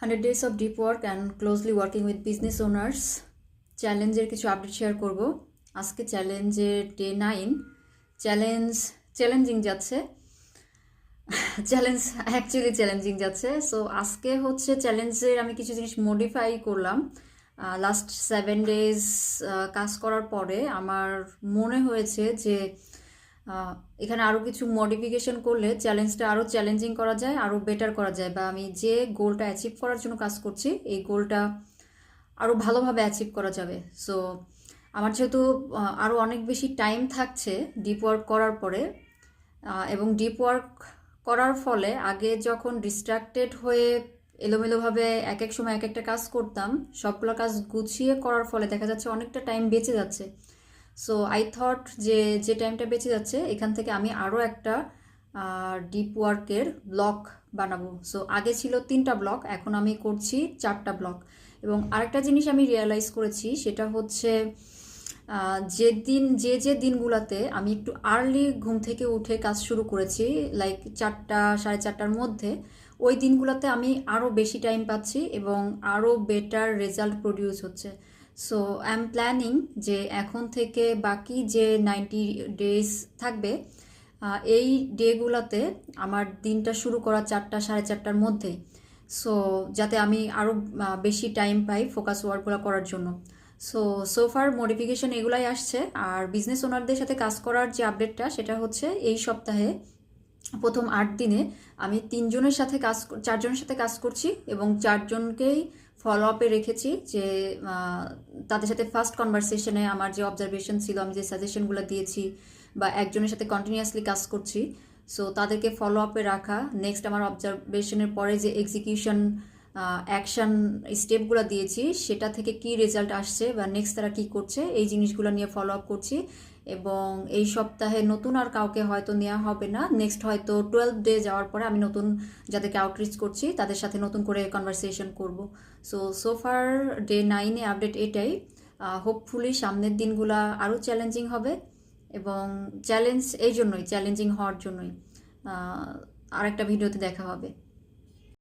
100 days of deep work and closely working with business owners চ্যালেঞ্জের কিছু update share করব। আজকে চ্যালেঞ্জের ডে 9। চ্যালেঞ্জিং যাচ্ছে। চ্যালেঞ্জিং যাচ্ছে। সো আজকে হচ্ছে চ্যালেঞ্জের আমি কিছু জিনিস মডিফাই করলাম। লাস্ট 7 days কাজ করার পরে আমার মনে হয়েছে যে এখানে আরও কিছু মডিফিকেশন করলে চ্যালেঞ্জটা আরও চ্যালেঞ্জিং করা যায়, আরও বেটার করা যায়, বা আমি যে গোলটা অ্যাচিভ করার জন্য কাজ করছি এই গোলটা আরও ভালোভাবে অ্যাচিভ করা যাবে। সো আমার যেহেতু আরও অনেক বেশি টাইম থাকছে ডিপ ওয়ার্ক করার পরে, এবং ডিপ ওয়ার্ক করার ফলে আগে যখন ডিস্ট্রাক্টেড হয়ে এলোমেলোভাবে এক এক সময় এক একটা কাজ করতাম, সবগুলো কাজ গুছিয়ে করার ফলে দেখা যাচ্ছে অনেকটা টাইম বেঁচে যাচ্ছে। সো আই থট যে টাইমটা বেঁচে যাচ্ছে এখান থেকে আমি আরও একটা ডিপ ওয়ার্কের ব্লক বানাবো। সো আগে ছিল 3টা ব্লক, এখন আমি করছি 4টা ব্লক। এবং আরেকটা জিনিস আমি রিয়েলাইজ করেছি, সেটা হচ্ছে যে দিনগুলোতে আমি একটু আর্লি ঘুম থেকে উঠে কাজ শুরু করেছি, লাইক 4টা 4:30টার মধ্যে, ওই দিনগুলোতে আমি আরও বেশি টাইম পাচ্ছি এবং আরও বেটার রেজাল্ট প্রডিউস হচ্ছে। সো আই এম প্ল্যানিং যে এখন থেকে বাকি যে 90 days থাকবে, এই ডেগুলোতে আমার দিনটা শুরু করা 4টা 4:30টার মধ্যেই। সো যাতে আমি আরও বেশি টাইম পাই ফোকাস ওয়ার্কগুলো করার জন্য। সোফার মডিফিকেশন এগুলাই আসছে। আর বিজনেস ওনারদের সাথে কাজ করার যে আপডেটটা, সেটা হচ্ছে এই সপ্তাহে প্রথম 8 দিনে আমি 4জনের সাথে কাজ করছি এবং 4জনকেই ফলো আপে রেখেছি। যে তাদের সাথে ফার্স্ট কনভারসেশনে আমার যে অবজারভেশন ছিল, আমি যে সাজেশনগুলো দিয়েছি, বা একজনের সাথে কন্টিনিউয়াসলি কাজ করছি, সো তাদেরকে ফলো আপে রাখা। নেক্সট আমার অবজারভেশনের পরে যে এক্সিকিউশন অ্যাকশন স্টেপগুলো দিয়েছি, সেটা থেকে কি রেজাল্ট আসছে বা নেক্সট তারা কী করছে, এই জিনিসগুলো নিয়ে ফলো আপ করছি। এবং এই সপ্তাহে নতুন আর কাউকে হয়তো নেওয়া হবে না। নেক্সট হয়তো 12 day যাওয়ার পরে আমি নতুন যাদেরকে আউটরিচ করছি তাদের সাথে নতুন করে কনভারসেশন করব। সোফার ডে 9-এ আপডেট এটাই। হোপফুলি সামনের দিনগুলা আরও চ্যালেঞ্জিং হবে, এবং চ্যালেঞ্জিং হওয়ার জন্যই। আরেকটা ভিডিওতে দেখা হবে।